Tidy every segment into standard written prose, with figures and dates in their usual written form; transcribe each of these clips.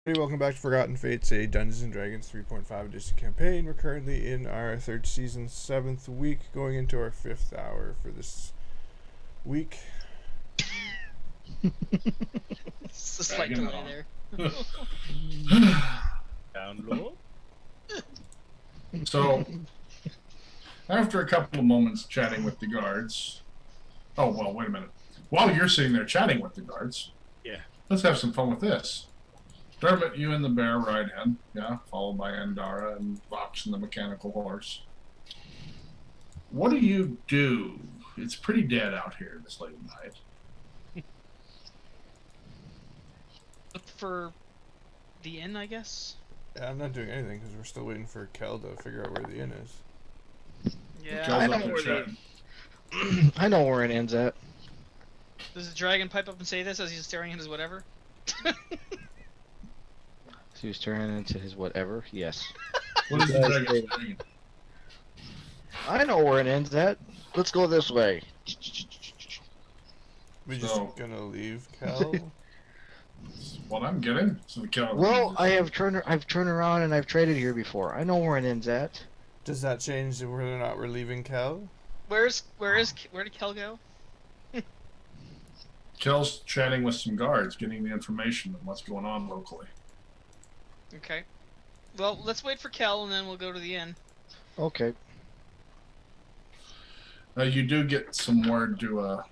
Welcome back to Forgotten Fates, a Dungeons & Dragons 3.5 edition campaign. We're currently in our 3rd season, 7th week, going into our 5th hour for this week. It's a slight delay there. Download. So, after a couple of moments chatting with the guards... Oh, well, wait a minute. While you're sitting there chatting with the guards... Yeah. Let's have some fun with this. Dermot, you and the bear ride in, yeah, followed by Andara and Vox and the mechanical horse. What do you do? It's pretty dead out here this late at night. Look for the inn, I guess. Yeah, I'm not doing anything because we're still waiting for Kel to figure out where the inn is. Yeah. Kel's I up know there where chatting. I know where it ends at. Does the dragon pipe up and say this as he's staring at his whatever? He was turning into his whatever. Yes. What is the dragon saying? I know where it ends at. Let's go this way. We just So- gonna leave Kel? What I'm getting? So the Kel Well, I've turned around and I've traded here before. I know where it ends at. Does that change whether or not we're leaving Kel? Where did Kel go? Kel's chatting with some guards, getting the information on what's going on locally. Okay. Well, let's wait for Kel and then we'll go to the inn. Okay. You do get some word to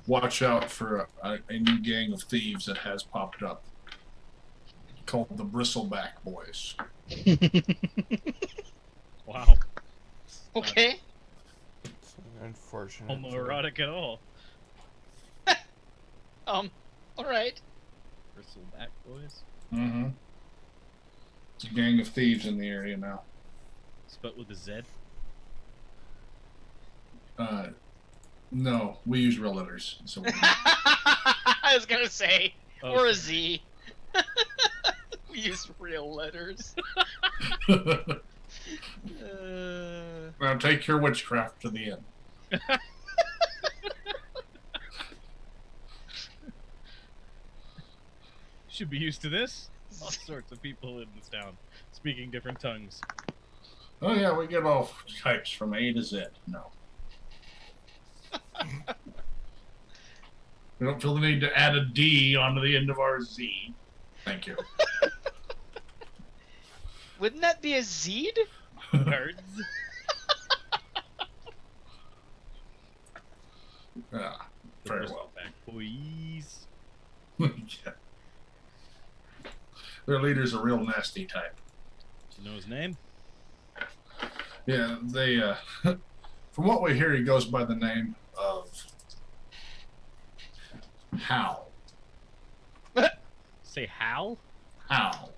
watch out for a new gang of thieves that has popped up, called the Bristleback Boys. Wow. Okay. It's unfortunate. Homoerotic at all. Alright. Bristleback boys. Mm-hmm. It's a gang of thieves in the area now. Spelled with a Z. No, we use real letters. So I was gonna say, Oh. or a Z. We use real letters. now take your witchcraft to the inn. Should be used to this. All sorts of people in this town speaking different tongues. Oh yeah, we get all types from A to Z. No. We don't feel the need to add a D onto the end of our Z. Thank you. Wouldn't that be a Zed? Nerds. Yeah, very well. Bristleback boys. Yeah. Their leader's a real nasty type. Do you know his name? Yeah, they, from what we hear, he goes by the name of Hal. Say Hal? Hal.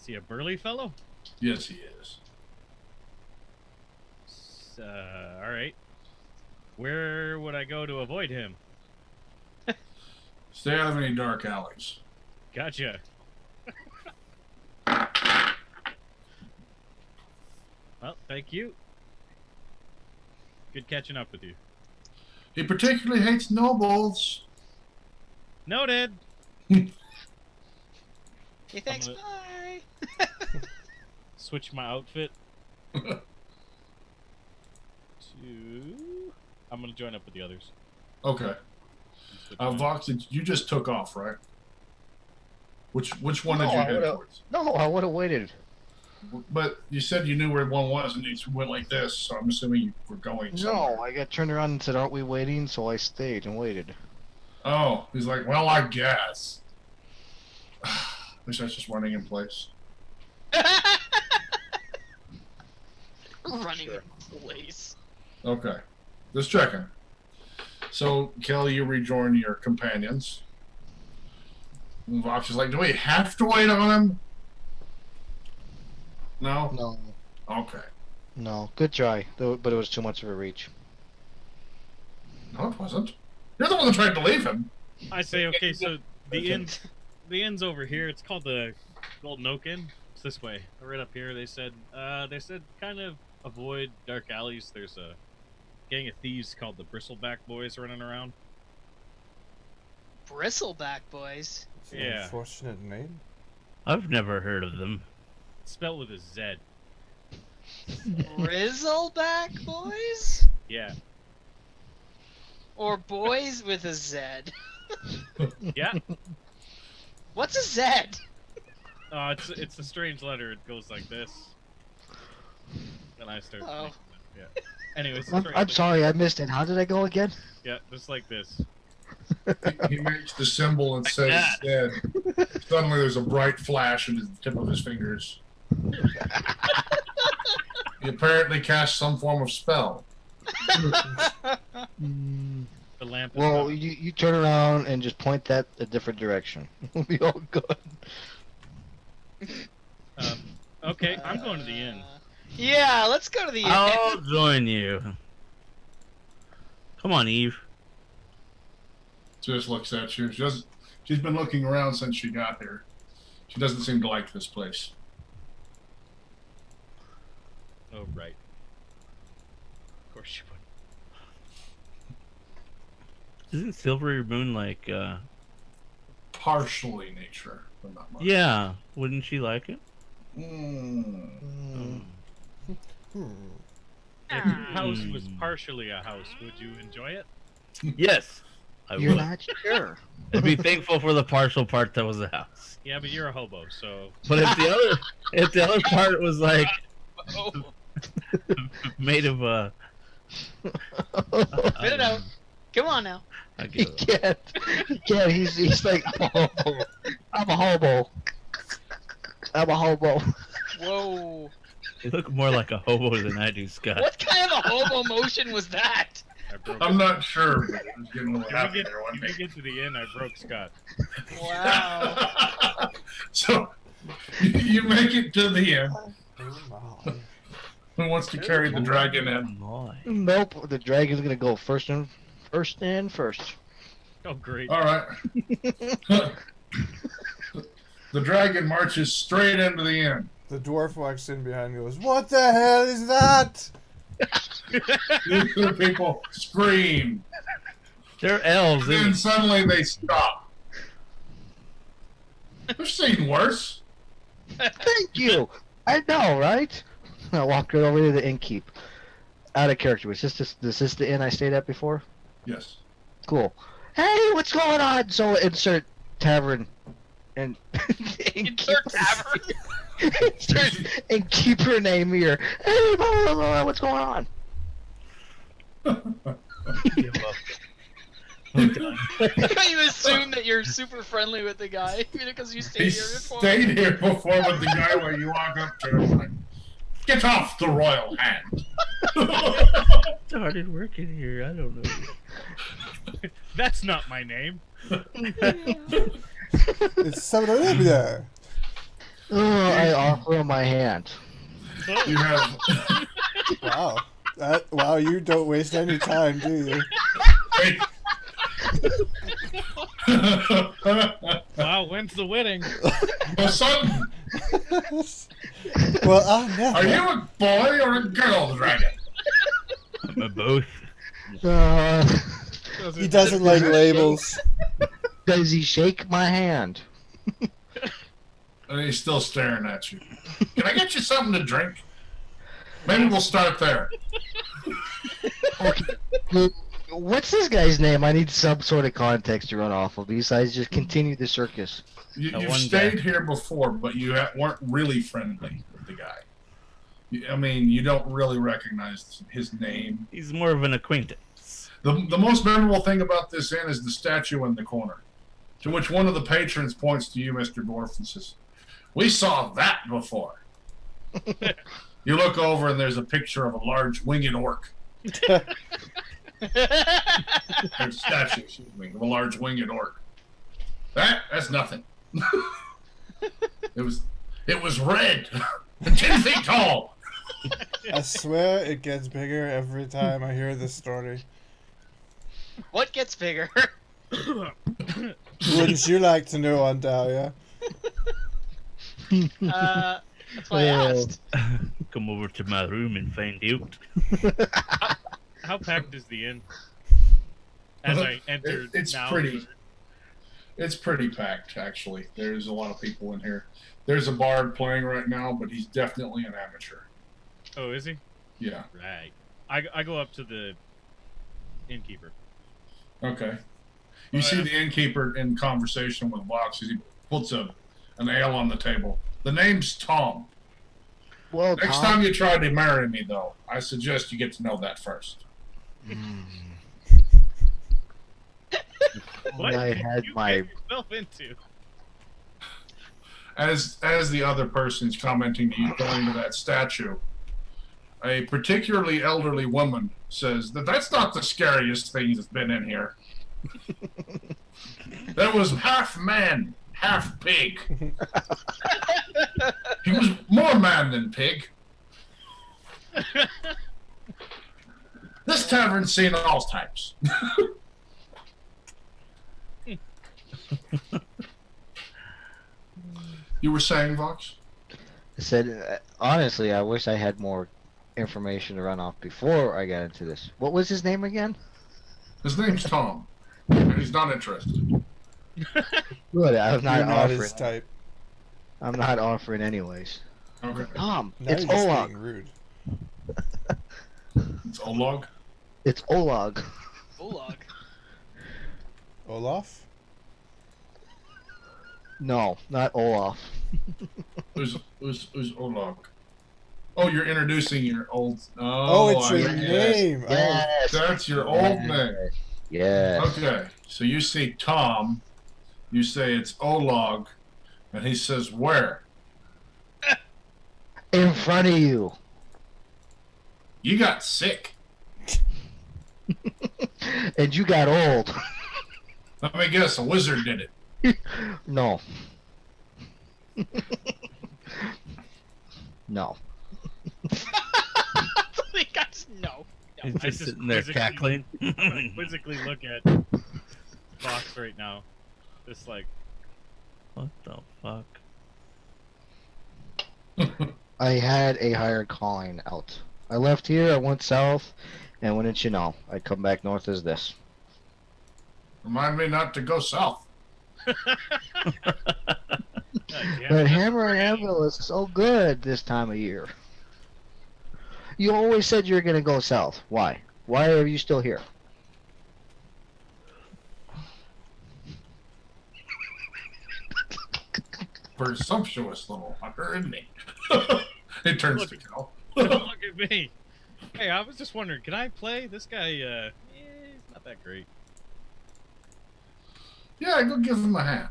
Is he a burly fellow? Yes, he is. Alright. Where would I go to avoid him? Stay out of any dark alleys. Gotcha. Well, thank you. Good catching up with you. He particularly hates nobles. Noted. Hey, thanks, I'm bye! Switch my outfit to... I'm gonna join up with the others. Okay. Vox, you just took off, right? Which one No, did you I head would've- towards? No, I would have waited. But you said you knew where one was, and you went like this, so I'm assuming you were going somewhere. No, I got turned around and said, "Aren't we waiting?" So I stayed and waited. Oh, he's like, well, I guess. Wish I was just running in place. Running Sure. in place. Okay. Just checking. So, Kelly, you rejoin your companions. And Vox is like, do we have to wait on him? No? No, Okay. no. Good try, though, but it was too much of a reach. No, it wasn't. You're the one that tried to leave him. I say, okay, so the Okay. inn's over here. It's called the Golden Oak Inn. It's this way. Right up here. They said kind of avoid dark alleys. There's a gang of thieves called the Bristleback Boys running around. Bristleback boys. It's an Yeah. unfortunate name. I've never heard of them. Spelled with a Z. Bristleback boys? Yeah. Or boys with a Z? Yeah. What's a Z? It's a strange letter. It goes like this. And I start. Oh. Yeah. Anyways, it's I'm sorry, I missed it. How did I go again? Yeah, just like this. He makes the symbol and says dead. Suddenly there's a bright flash in the tip of his fingers. He apparently cast some form of spell. Mm, The lamp. Is well, gone. you turn around and just point that a different direction. We'll be all good. Okay, I'm going to the inn. Yeah, let's go to the inn. I'll join you. Come on, Eve. Just looks at you. She's been looking around since she got here. She doesn't seem to like this place. Oh right. Of course you would. Isn't Silvery Moon like, Partially nature, but not much. yeah, wouldn't she like it? Mm. If your house was partially a house, would you enjoy it? Yes, I You're would. not sure. I'd be thankful for the partial part that was a house. Yeah, but you're a hobo, so. But if the other part was like Oh, made of spit it out. Come on now. I He get it. can't. He can't. He's like, oh, I'm a hobo. I'm a hobo. Whoa. You look more like a hobo than I do, Scott. What kind of a hobo motion was that? I broke I'm not sure, but it was getting a little If happy we there one get to the inn, I broke Scott. Wow. So, you make it to the end. Oh my. Who wants to carry the dragon in? My. Nope. The dragon's gonna go first. Oh great. All right. The dragon marches straight into the inn. The dwarf walks in behind and goes, "What the hell is that?" The people scream. They're elves. And then suddenly they stop. I've seen worse. Thank you. I know, right? I walked right over to the innkeep. Out of character. Was this the inn I stayed at before? Yes. Cool. Hey, what's going on? So insert tavern and Insert tavern. insert innkeeper name here. Hey, blah, blah, blah, what's going on? You assume that you're super friendly with the guy because you He stayed here before. stayed here before with the guy where you walk up to him like, get off the royal hand. Started working here. I don't know. That's not my name. It's S03W. Oh, I offer him my hand. You have Wow. Wow, you don't waste any time, do you? Wow, when's the wedding? Well, son, Well, never. are you a boy or a girl dragon? I'm a both. He doesn't like labels. Does he shake my hand? And he's still staring at you. Can I get you something to drink? Maybe we'll start there. Okay. What's this guy's name? I need some sort of context to run off of besides just continue the circus. You've one stayed guy. here before, but you weren't really friendly with the guy. I mean, you don't really recognize his name. He's more of an acquaintance. The most memorable thing about this inn is the statue in the corner, to which one of the patrons points to you, Mr. Dwarf, and says, "We saw that before." You look over and there's a picture of a large winged orc. There's a statue, excuse me, of a large winged orc. That's nothing. It was red and 10 feet tall. I swear it gets bigger every time I hear this story. What gets bigger? Wouldn't you like to know, Andara? That's why I asked. Come over to my room and find out. How packed is the inn? As I entered It's now. pretty. It's pretty packed, actually. There's a lot of people in here. There's a bard playing right now, but he's definitely an amateur. Oh, is he? Yeah. Right. I go up to the innkeeper. Okay. You see the innkeeper in conversation with Vox as he puts an ale on the table. The name's Tom. Well, Next Tom, time you try to marry me, though, I suggest you get to know that first. What I did had you my get yourself into? As the other person's commenting to you going to that statue, a particularly elderly woman says that's not the scariest thing that's been in here. There was half man, half pig. He was more man than pig. This tavern's seen all types. You were saying, Vox? I said, honestly, I wish I had more information to run off before I got into this. What was his name again? His name's Tom, and he's not interested. Good, I'm not You're not offering. his type. I'm not offering anyways. Okay. Tom, Now it's you're just Olog. being rude. It's Olog. It's Olog. Olog. Olaf? No, not Olaf. Who's Olog? Oh, you're introducing your old. Oh, it's I your guess. name. Yes. That's your old name. Yes. Okay, so you see Tom, you say it's Olog, and he says where? In front of you. You got sick. And you got old. Let me guess, a wizard did it. No. No. Guys, no. He's I just sitting there physically- cackling. Physically look at Fox right now. Just like, What the fuck? I had a higher calling out. I left here, I went south, and wouldn't you know, I come back north as this. Remind me not to go south. But Hammer and Anvil is so good this time of year. You always said you were going to go south. Why? Why are you still here? Presumptuous little hunter, isn't he? It turns to Cal. look at me. Hey, I was just wondering, can I play this guy? He's not that great. Yeah, go give him a hand.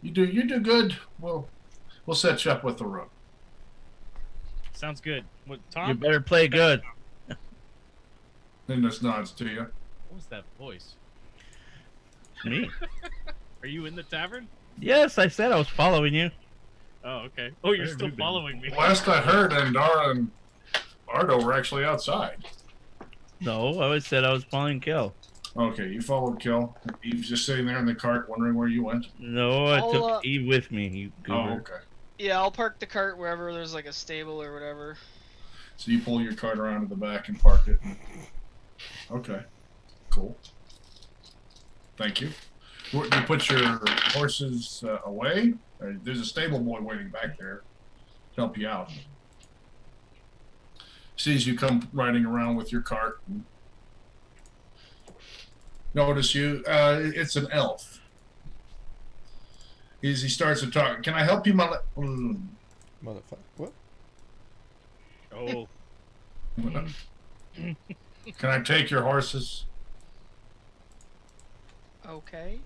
You do good. We'll set you up with the room. Sounds good. What, You Tom? better play good. Then just nods to you. What was that voice? Me? Are you in the tavern? Yes, I said I was following you. Oh, okay. Oh, you're Where have still you been? following me. Last I heard, Andara and Ardo were actually outside. No, I said I was following Kel. Okay, you followed Kill. He was just sitting there in the cart wondering where you went. No, I I'll, took Eve with me. You Oh, goober. okay. Yeah, I'll park the cart wherever there's like a stable or whatever. So you pull your cart around to the back and park it. Okay, cool. Thank you. You put your horses away? There's a stable boy waiting back there to help you out. Sees you come riding around with your cart. And notice you. It's an elf. He starts to talk. Can I help you, my? Motherfucker. What? Oh, Can I take your horses? Okay.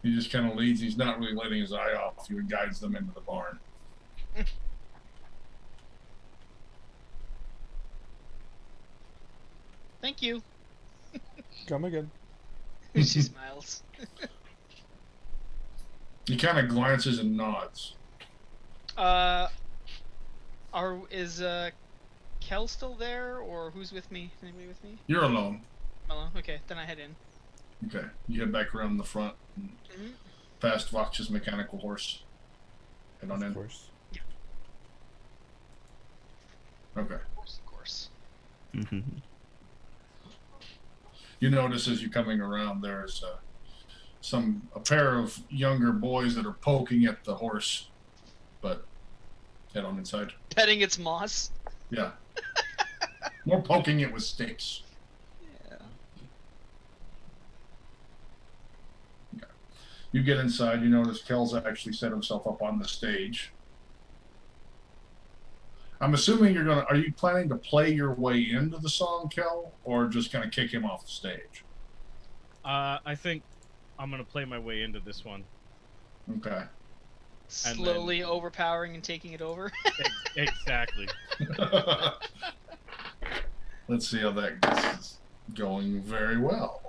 He just kind of leads. He's not really letting his eye off you and guides them into the barn. Thank you. Come again. She smiles. He kind of glances and nods. Is Kel still there, or who's with me? Anybody with me? You're alone. Mellow. Okay, then I head in. Okay. You head back around the front and Mhm. past Vox's mechanical horse. Head on Of in. course. Okay. Of course, of course. You notice as you're coming around, there's a pair of younger boys that are poking at the horse, but head on inside. Petting its moss. Yeah. More poking it with sticks. Yeah. You get inside, you notice Kel's actually set himself up on the stage. I'm assuming are you planning to play your way into the song, Kel, or just kind of kick him off the stage? I think I'm gonna play my way into this one. Okay. Slowly overpowering and taking it over. Exactly. Let's see how that goes. It's going very well.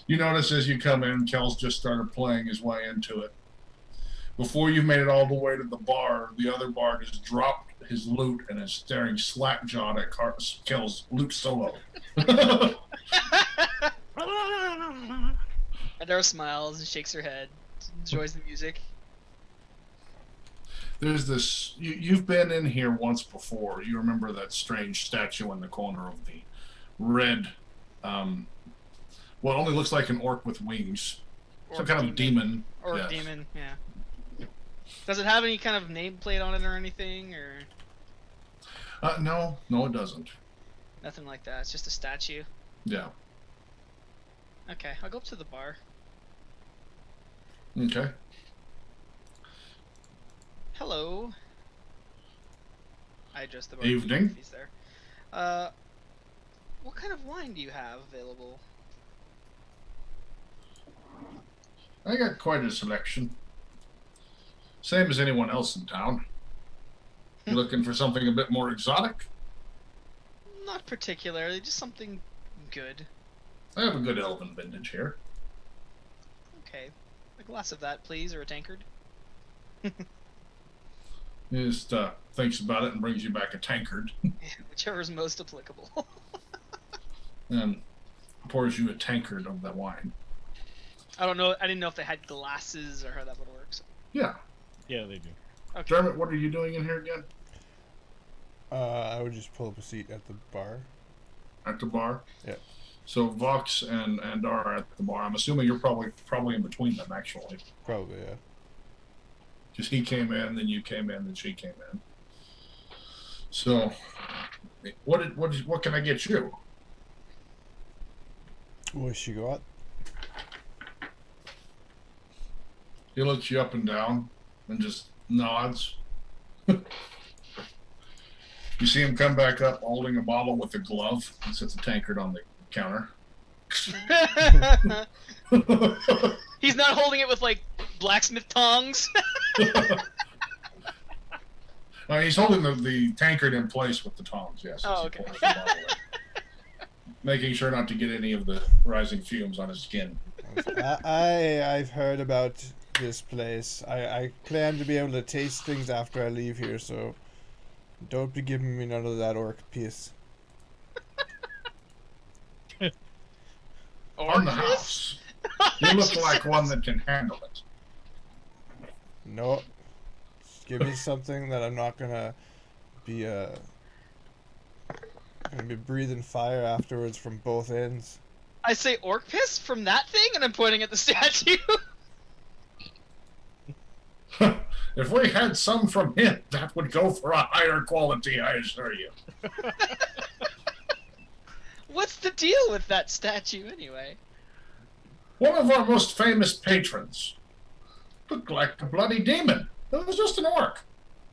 You notice as you come in, Kel's just started playing his way into it. Before you've made it all the way to the bar, the other bard has dropped his lute and is staring slack-jawed at Kel's lute solo. Andara smiles and shakes her head, enjoys the music. There's this... You've been in here once before. You remember that strange statue in the corner of the red... well, it only looks like an orc with wings. Some kind of demon. Or yes. demon, yeah. Does it have any kind of nameplate on it or anything, or...? No, it doesn't. Nothing like that. It's just a statue. Yeah. Okay, I'll go up to the bar. Okay. Hello. I address the bar. Evening. He's there. What kind of wine do you have available? I got quite a selection. Same as anyone else in town. You looking for something a bit more exotic? Not particularly, just something good. I have a good elven vintage here. Okay. A glass of that, please, or a tankard. He just thinks about it and brings you back a tankard. Whichever is most applicable. And pours you a tankard of that wine. I don't know. I didn't know if they had glasses or how that would work. So. Yeah. Yeah, they do. Okay. Dermot, what are you doing in here again? I would just pull up a seat at the bar. At the bar? Yeah. So Vox and Andara are at the bar. I'm assuming you're probably in between them, actually. Probably, yeah. Because he came in, then you came in, then she came in. So, what can I get you? What she got? He looks you up and down and just nods. You see him come back up holding a bottle with a glove and sets a tankard on the counter. He's not holding it with, like, blacksmith tongs. He's holding the tankard in place with the tongs, yes. Oh, okay. Making sure not to get any of the rising fumes on his skin. I've heard about this place. I plan to be able to taste things after I leave here, so don't be giving me none of that orc piss. On the house. You look like one that can handle it. No. Just give me something that I'm not gonna be breathing fire afterwards from both ends. I say orc piss from that thing, and I'm pointing at the statue. If we had some from him, that would go for a higher quality, I assure you. What's the deal with that statue, anyway? One of our most famous patrons. Looked like a bloody demon. It was just an orc.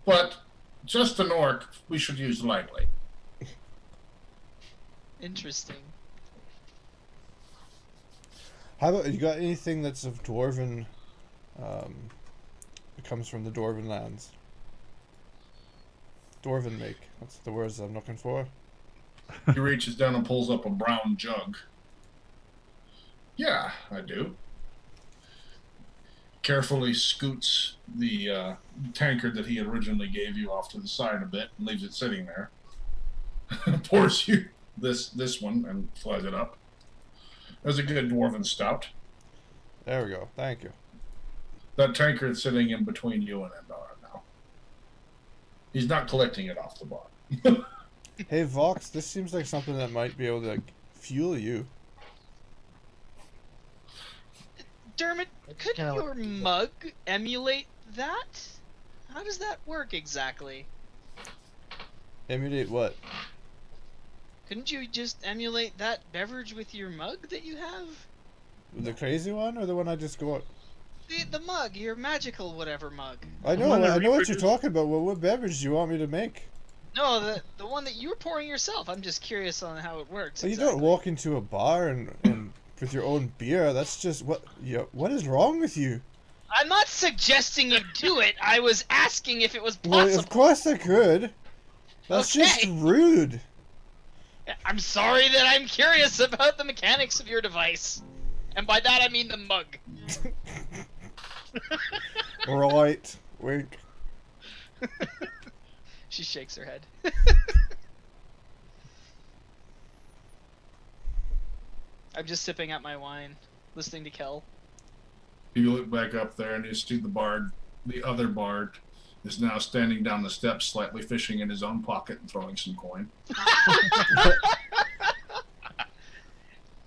But just an orc we should use lightly. Interesting. How about, you got anything that's of dwarven, it comes from the dwarven lands? Dwarven make. That's the words I'm looking for. He reaches down and pulls up a brown jug. Yeah, I do. Carefully scoots the tankard that he originally gave you off to the side a bit and leaves it sitting there. Pours you this one and flies it up. There's a good dwarven stout. There we go. Thank you. That tankard's sitting in between you and Andara now. He's not collecting it off the bar. Hey Vox, this seems like something that might be able to like, fuel you. Dermot, It's could kinda your like- mug emulate that? How does that work exactly? Emulate what? Couldn't you just emulate that beverage with your mug that you have? The crazy one or the one I just got? The mug, your magical whatever mug. I know wanna what you're reproduce- talking about. Well, what beverage do you want me to make? No, the one that you were pouring yourself. I'm just curious on how it works. Well, you exactly. don't walk into a bar and with your own beer. That's just what. What is wrong with you? I'm not suggesting you do it. I was asking if it was Well, possible. of course I could. That's just Okay. rude. I'm sorry that I'm curious about the mechanics of your device. And by that I mean the mug. Right. Wink. She shakes her head. I'm just sipping at my wine, listening to Kel. You look back up there and you see the bard, the other bard, is now standing down the steps, slightly fishing in his own pocket and throwing some coin.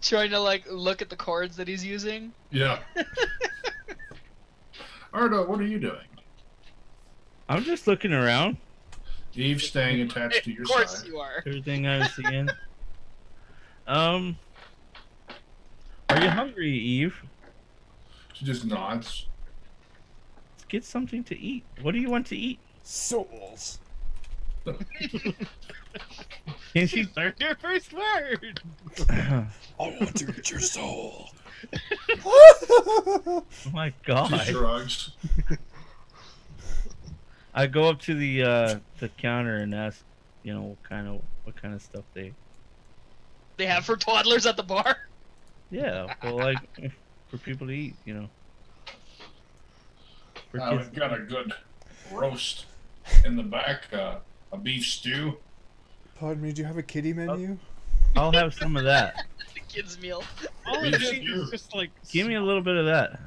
Trying to like look at the chords that he's using. Yeah. Ardo, what are you doing? I'm just looking around. Eve staying attached to your Of course side. you are. Everything I'm seeing. Are you hungry, Eve? She just nods. Let's get something to eat. What do you want to eat? Souls. Can she? Learn your first word. I want to eat your soul. Oh my She god! shrugs. I go up to the counter and ask, what kind of stuff they. They have for toddlers at the bar. Yeah, well, like for people to eat, For kids. We've got a good roast in the back, a beef stew. Pardon me, do you have a kiddie menu? I'll have some of that. The kids' meal. All Me it is too. is just like Give me a little bit of that.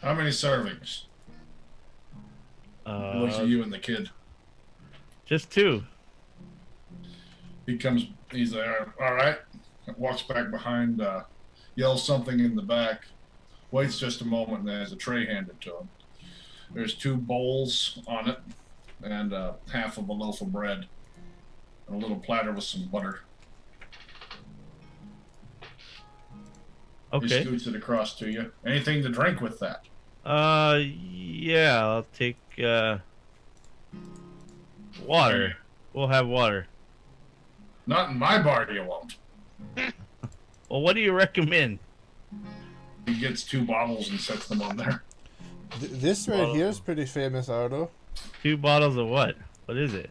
How many servings? He looks at you and the kid. Just 2. He's there, alright. Walks back behind, yells something in the back, waits just a moment, and there's a tray handed to him. There's 2 bowls on it, and half of a loaf of bread, and a little platter with some butter. He Okay. scoots it across to you. Anything to drink with that? Yeah, I'll take water. We'll have water. Not in my bar, you won't. Well, what do you recommend? He gets 2 bottles and sets them on there. This right here is pretty famous, Ardo. 2 bottles of what? What is it?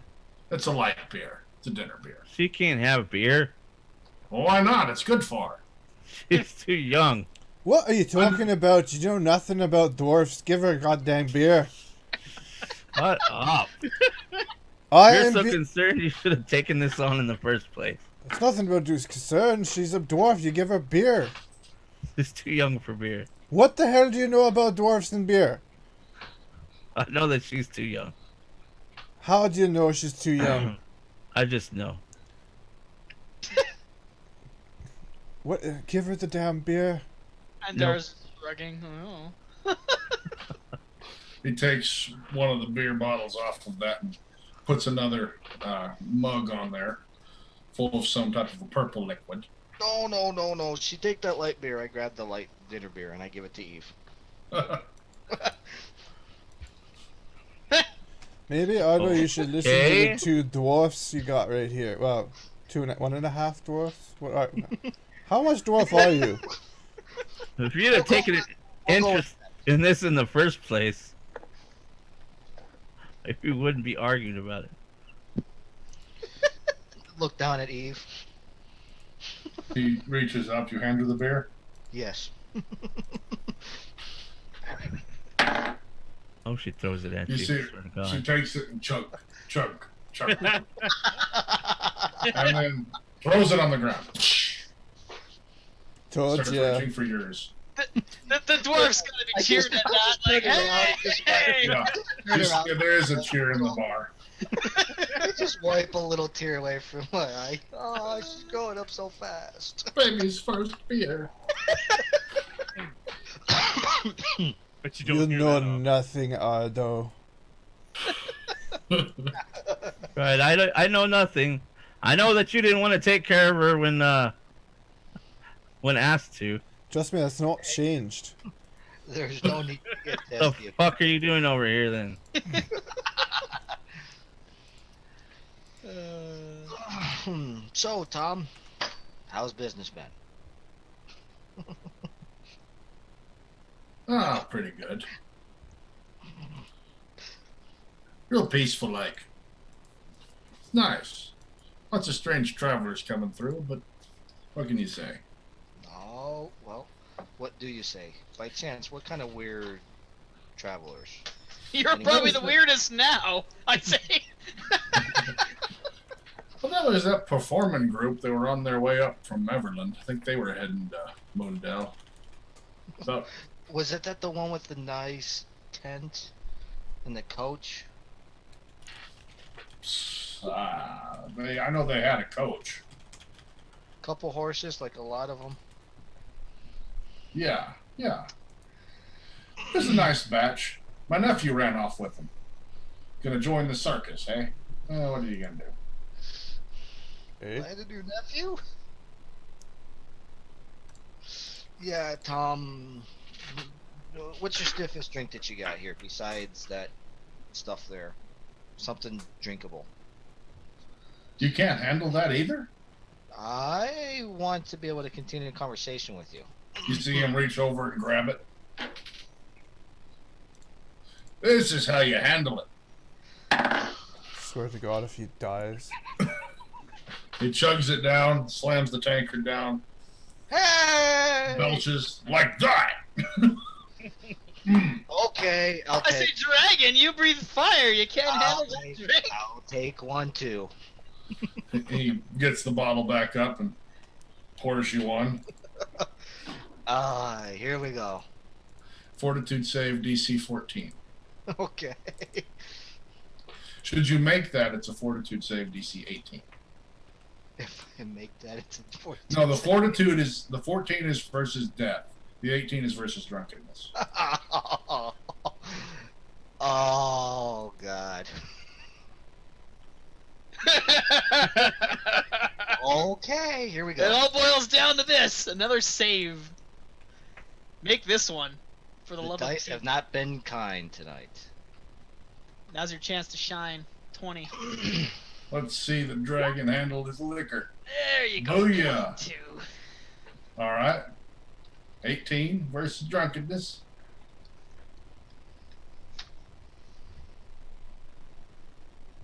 It's a light beer. It's a dinner beer. She can't have beer. Well, why not? It's good for her. She's too young. What are you talking about? You know nothing about dwarfs. Give her a goddamn beer. Shut up. I You're am. so concerned you should have taken this on in the first place. It's nothing about who's concerned. She's a dwarf. You give her beer. She's too young for beer. What the hell do you know about dwarfs and beer? I know that she's too young. How do you know she's too young? I just know. What? Give her the damn beer. And No. Dara's shrugging. Oh. He takes one of the beer bottles off of that and puts another mug on there full of some type of a purple liquid. No. She take that light beer. I grab the light dinner beer and I give it to Eve. Maybe, Ardo, you should listen Okay. to the 2 dwarfs you got right here. Well, 1.5 dwarfs? What are, how much dwarf are you? If you'd have taken an I'll go interest in this in the first place, we wouldn't be arguing about it. Look down at Eve. He reaches up. You hand her the beer. Yes. Oh, she throws it at You you. see, Swear to God. she takes it and chug, and then throws it on the ground. Told Starts ya. reaching for yours. The dwarf's gonna be I cheering just- at I that. just Like, turned around, hey! just Yeah, Turn Just- around. there is a cheer in the bar. I just wipe a little tear away from my eye. Oh, she's growing up so fast. Baby's first beer. But you You don't hear know that often. nothing, Ardo. Right, I know nothing. I know that you didn't want to take care of her when asked to. Trust me, that's not changed. There's no need to get The testy. fuck are you doing over here then? So, Tom, how's business been? Ah, pretty good. Real peaceful like. Nice. Lots of strange travelers coming through, but what can you say? Oh, well, what do you say? By chance, what kind of weird travelers? You're And he probably goes the weirdest now, I'd say. Well, that was that performing group. They were on their way up from Everland. I think they were heading to Moondale. So, Was it that the one with the nice tent and the coach? I know they had a coach. Couple horses, like a lot of them. Yeah. It was a nice batch. My nephew ran off with them. Gonna join the circus, eh? What are you gonna do? Eh? Landed your nephew? Yeah, Tom. What's your stiffest drink that you got here besides that stuff there? Something drinkable. You can't handle that either? I want to be able to continue a conversation with you. You see him reach over and grab it? This is how you handle it. Swear to God, if he dies. He chugs it down, slams the tankard down, Hey! belches like that. Okay, I'll I say, take. dragon, you breathe fire. You can't handle that take, drink. I'll take one too. He gets the bottle back up and pours you one. Here we go. Fortitude save DC 14. Okay. Should you make that, it's a fortitude save DC 18. If I make that, it's a 14. No, the fortitude is the 14 is versus death. The 18 is versus drunkenness. Oh God. Okay, here we It go. all boils down to this: another save. Make this one, for the The love of dice Pete. have not been kind tonight. Now's your chance to shine. 20. Let's see the dragon handle his liquor. There you go. Booyah. 22. All right. 18 versus drunkenness.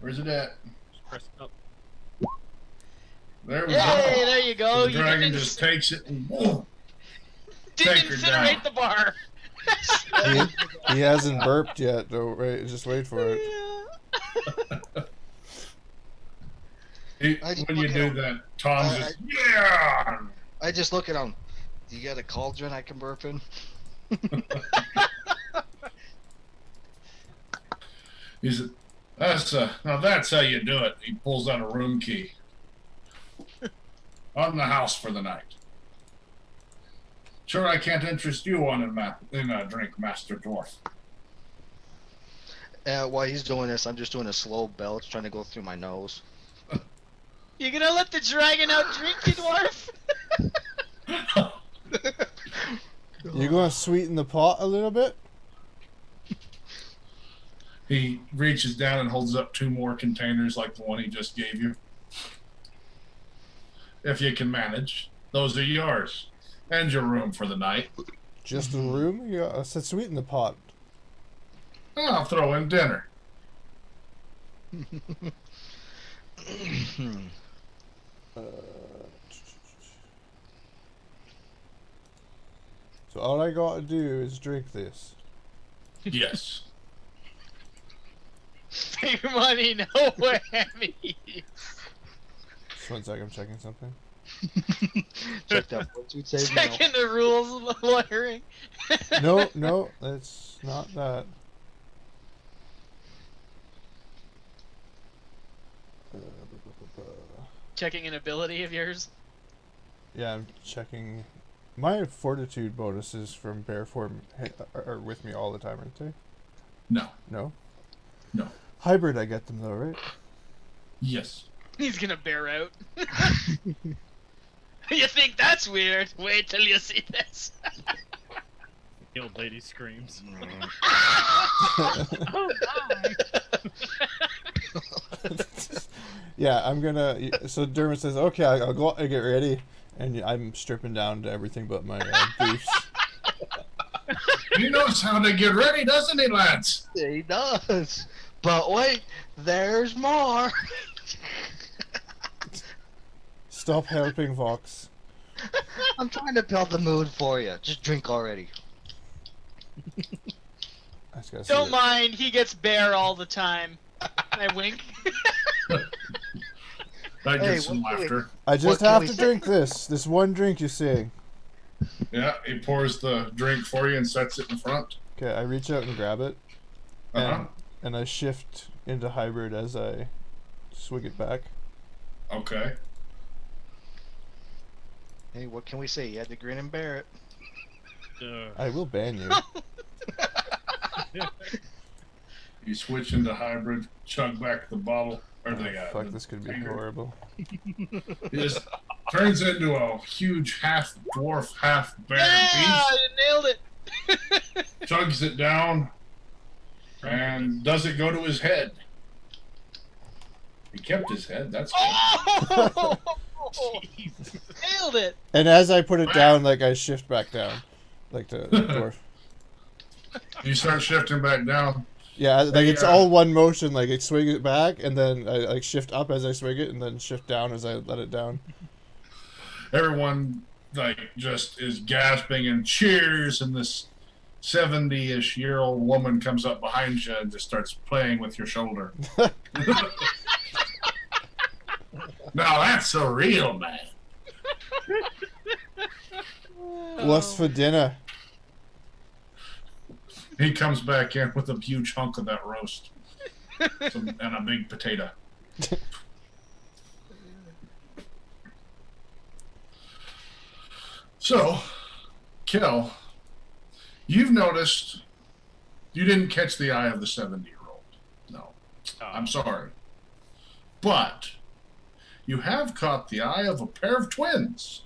Where's it at? Press up. There we Hey, go. there you go. The You dragon didn't, just takes it and whoa, didn't take her incinerate down. the bar. He hasn't burped yet, though. Right, just wait for it. I just When you look at do him. that, Tom's I- just, yeah! I just look at him. Do you got a cauldron I can burp in? He's now that's how you do it. He pulls out a room key. On the house for the night. Sure, I can't interest you on in a drink, Master Dwarf. While he's doing this, I'm just doing a slow belch, trying to go through my nose. You gonna let the dragon out drink you, dwarf? You gonna sweeten the pot a little bit? He reaches down and holds up 2 more containers like the one he just gave you. If you can manage, those are yours. And your room for the night. Just a room? Yeah, I said sweeten the pot. I'll throw in dinner. So all I gotta do is drink this. Yes. Big money, no whammy. Just 1 second, I'm checking something. Check that fortitude save now. Checking the rules of lawyering. No, that's not that. checking an ability of yours? Yeah, I'm checking. My fortitude bonuses from bear form are with me all the time, aren't they? No. No? No. Hybrid, I get them though, right? Yes. He's gonna bear out. You think that's weird? Wait till you see this. The old lady screams. Oh my! Yeah, I'm gonna. So Dermot says, "Okay, I'll go out and get ready," and I'm stripping down to everything but my briefs. He knows how to get ready, doesn't he, lads? He does. But wait, there's more. Stop helping, Vox. I'm trying to build the mood for you. Just drink already. I just gotta see Don't it. mind, he gets bear all the time. I wink. That Hey, gets some what can we- laughter. I just What can have we to say? drink this one drink. You see? Yeah, he pours the drink for you and sets it in front. Okay, I reach out and grab it, Uh-huh. and I shift into hybrid as I swig it back. Okay. Hey, what can we say? You had to grin and bear it. I will ban you. You switch into hybrid, chug back the bottle, or the Fuck, this could be finger. horrible. It just turns into a huge half dwarf, half bear Yeah, beast. you nailed it. Chugs it down and does it go to his head. He kept his head, that's good. Oh! Nailed it. And as I put it down, like I shift back down, like the dwarf. You start shifting back down. Yeah, like it's Yeah. all one motion. Like I swing it back, and then I like shift up as I swing it, and then shift down as I let it down. Everyone like just is gasping and cheers, and this 70-ish-year-old woman comes up behind you and just starts playing with your shoulder. Now that's a real man. What's for dinner? He comes back in with a huge hunk of that roast and a big potato. So, Kel, you've noticed you didn't catch the eye of the 70-year-old. No, I'm sorry. But you have caught the eye of a pair of twins.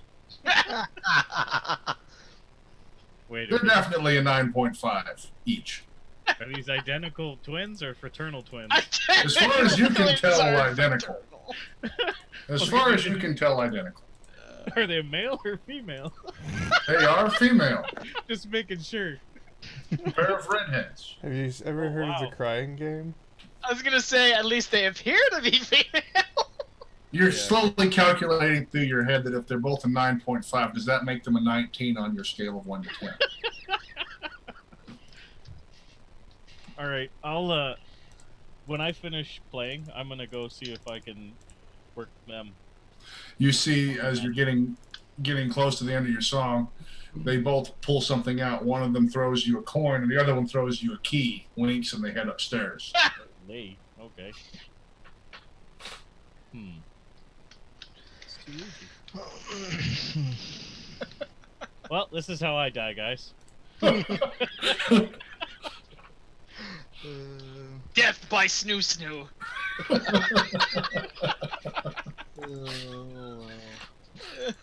Wait, They're definitely a 9.5 each. are these identical twins or fraternal twins? As far as you can tell, Sorry. identical. As far as you can tell, identical. Are they male or female? They are female. Just making sure. A pair of redheads. Have you ever heard of wow. the crying game? I was gonna say, at least they appear to be female. You're Yeah. slowly calculating through your head that if they're both a 9.5, does that make them a 19 on your scale of 1 to 10? All right, I'll when I finish playing, I'm gonna go see if I can work them. You see, as you're getting close to the end of your song, they both pull something out. One of them throws you a coin, and the other one throws you a key, winks, and they head upstairs. Lay, okay. It's too easy. Well, this is how I die, guys. Death by snoo snoo.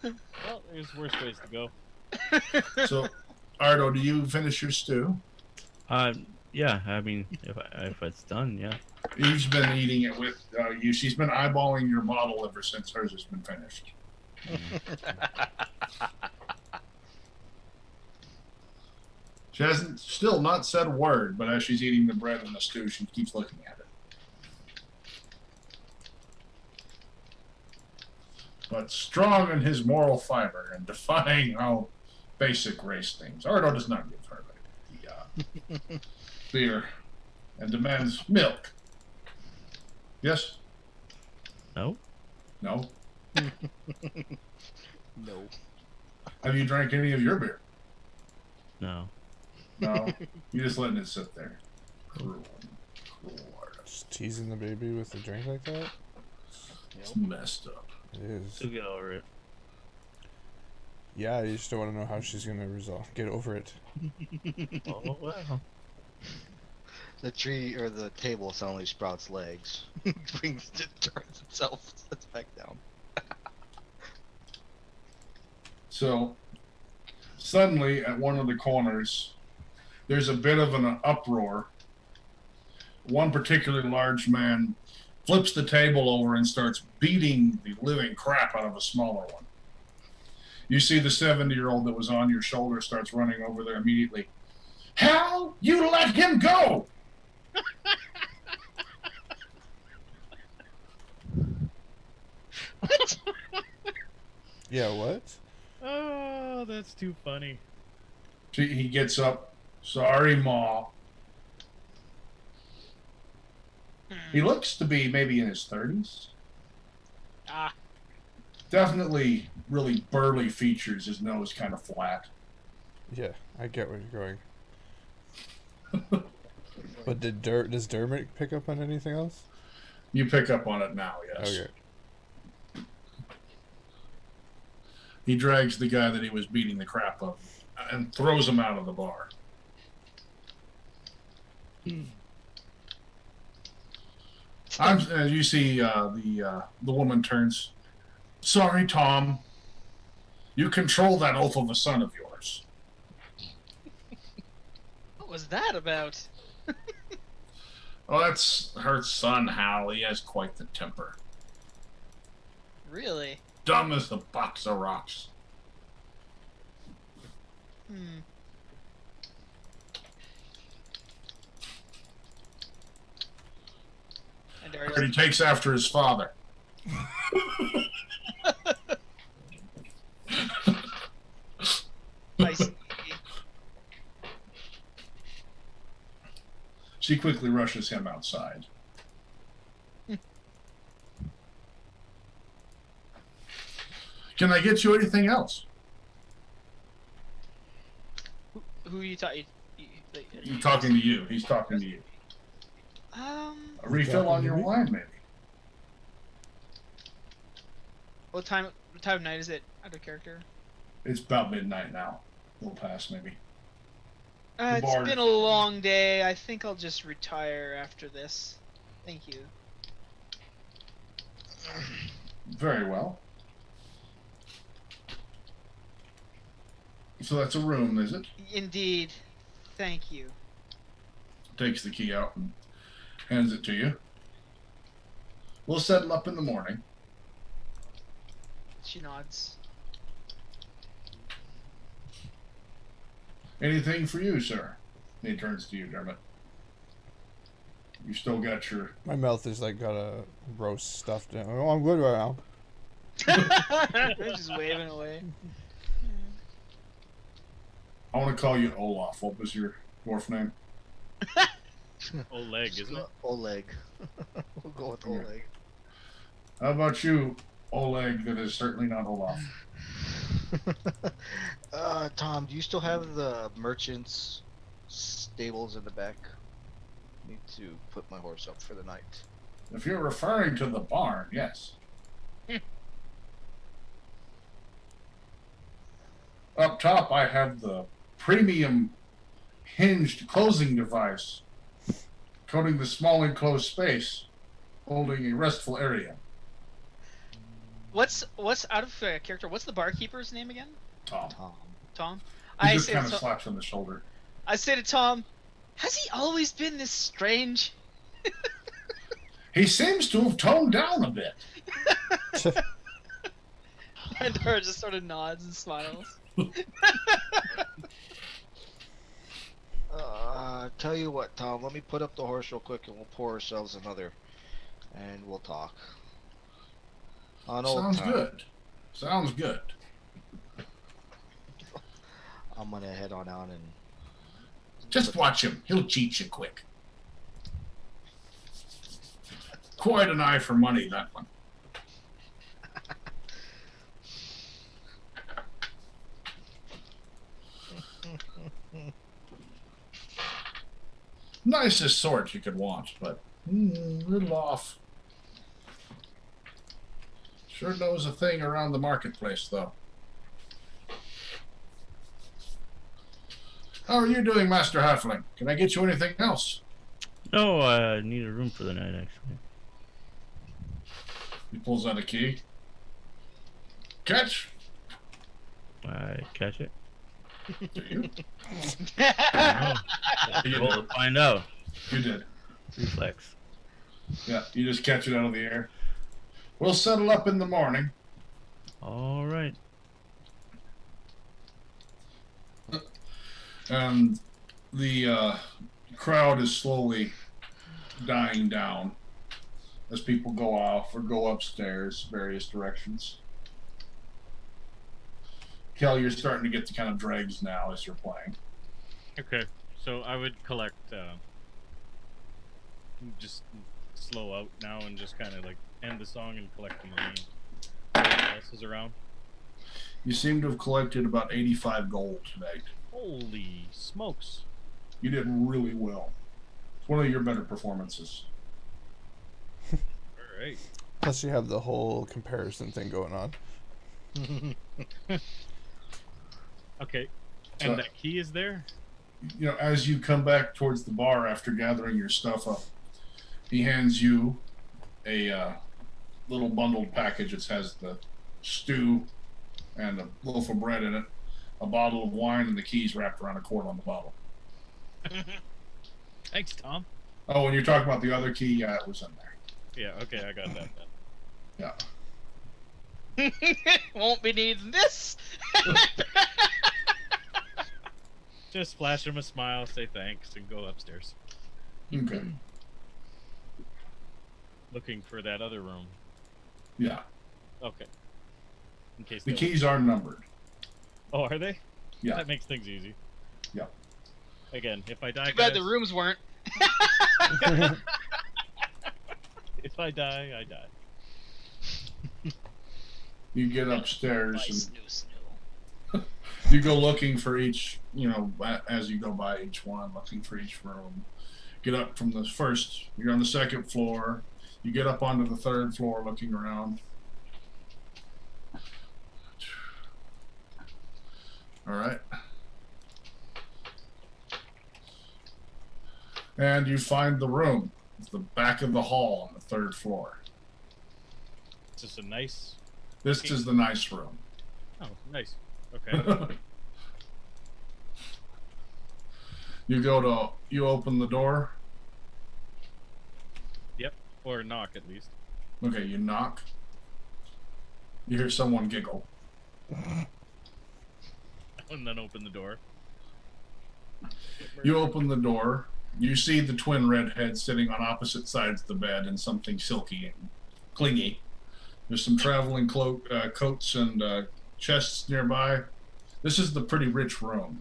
Well, there's worse ways to go. So, Ardo, do you finish your stew? Yeah. I mean, if it's done, yeah. Eve's been eating it with you. She's been eyeballing your bottle ever since hers has been finished. She hasn't still not said a word, but as she's eating the bread and the stew, she keeps looking at it. But strong in his moral fiber and defying how basic race things, Ardo does not give her the beer and demands milk. Yes? No. No? No. Have you drank any of your beer? No. No. You're just letting it sit there. Cruel. Cruel Ardo. Just teasing the baby with a drink like that? It's messed up. It is. She'll get over it. Yeah, you just don't want to know how she's gonna get over it. Oh well. The tree or the table suddenly sprouts legs. Brings it, turns itself, sits back down. So, suddenly, at one of the corners, there's a bit of an uproar. One particularly large man flips the table over and starts beating the living crap out of a smaller one. You see the 70-year-old that was on your shoulder starts running over there immediately. Hal, you let him go! Yeah, what? Oh, that's too funny. He gets up. Sorry, Ma. He looks to be maybe in his 30s. Ah, Definitely really burly features, his nose kind of flat. Yeah, I get where you're going. But does Dermot pick up on anything else? You pick up on it now, yes. Okay. He drags the guy that he was beating the crap of and throws him out of the bar. You see the woman turns. Sorry, Tom. You control that oath of a son of yours. what was that about? Oh, that's her son, Hal. He has quite the temper. Really? Dumb as the box of rocks. Hmm. And Darius- But he takes after his father. I see. She quickly rushes him outside. Can I get you anything else? Who are you talking? He's talking to you. He's talking to you. A refill on your wine, maybe. What time of night is it? Out of character. It's about midnight now. A little past, maybe. It's Bard. been a long day. I think I'll just retire after this. Thank you. Very well. So that's a room, is it? Indeed. Thank you. Takes the key out and hands it to you. We'll settle up in the morning. She nods. Anything for you, sir? He turns to you, Dermot. You still got your... My mouth is like got a roast stuffed in. Oh, I'm good right now. Just waving away. I want to call you Olaf. What was your dwarf name? Oleg, isn't it? Oleg. We'll go with Oleg. How about you, Oleg, that is certainly not Olaf? Tom, do you still have the merchant's stables in the back? Need to put my horse up for the night. If you're referring to the barn, yes. Up top, I have the premium hinged closing device coating the small enclosed space, holding a restful area. What's out of character? What's the barkeeper's name again? Tom. Tom. He just kind of slaps on the shoulder. I say to Tom, has he always been this strange? He seems to have toned down a bit. And Dara just sort of nods and smiles. Tell you what, Tom, let me put up the horse real quick and we'll pour ourselves another and we'll talk. Sounds good. Sounds good. I'm gonna head on out and... Just watch him. He'll cheat you quick. Quite an eye for money, that one. Nicest sort you could want, but a little off. Sure knows a thing around the marketplace, though. How are you doing, Master Halfling? Can I get you anything else? No, I need a room for the night, actually. He pulls out a key. Catch! I catch it. Do you? No. You We'll do. find out. You did. Reflex. Yeah, you just catch it out of the air. We'll settle up in the morning. All right. And the crowd is slowly dying down as people go off or go upstairs, various directions. Kel, you're starting to get the kind of dregs now as you're playing. Okay, so I would collect, just slow out now and just kind of like end the song and collect the money. What else is around? You seem to have collected about 85 gold tonight. Holy smokes! You did really well. It's one of your better performances. All right. Plus, you have the whole comparison thing going on. Okay, So- and that key is there? You know, as you come back towards the bar after gathering your stuff up, he hands you a little bundled package that has the stew and a loaf of bread in it, a bottle of wine, and the keys wrapped around a cord on the bottle. Thanks, Tom. Oh, and you're talking about the other key? Yeah, it was in there. Yeah, okay, I got that then. Yeah. Won't be needing this. Just flash him a smile, say thanks, and go upstairs. Okay. Looking for that other room. Yeah. Okay. In case The they- keys are numbered. Oh, are they? Yeah. That makes things easy. Yeah. Again, if I die, Too bad the guys, rooms weren't. if I die, I die. You get Bye, upstairs snoo, snoo. and you go looking for each, you know, as you go by each one, looking for each room. Get up from the first, you're on the second floor. You get up onto the third floor looking around. All right. And you find the room. It's the back of the hall on the third floor. It's just a nice. This is the nice room. Oh, nice. Okay. You open the door. Or knock at least. Okay, you knock. You hear someone giggle. And then open the door. You open the door. You see the twin redheads sitting on opposite sides of the bed in something silky and clingy. There's some traveling coats and chests nearby. This is the pretty rich room.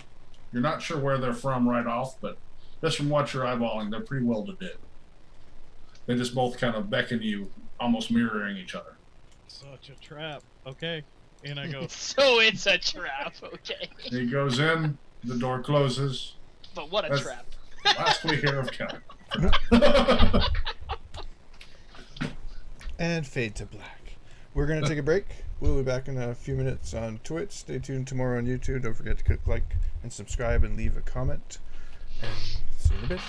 You're not sure where they're from right off, but just from what you're eyeballing, they're pretty well to do. They just both kind of beckon you, almost mirroring each other. Such a trap. Okay. In I go. So it's a trap, okay. He goes in, the door closes. But what a That's- trap. Last we hear of Kelly. And fade to black. We're going to take a break. We'll be back in a few minutes on Twitch. Stay tuned tomorrow on YouTube. Don't forget to click like and subscribe and leave a comment. And see you in a bit.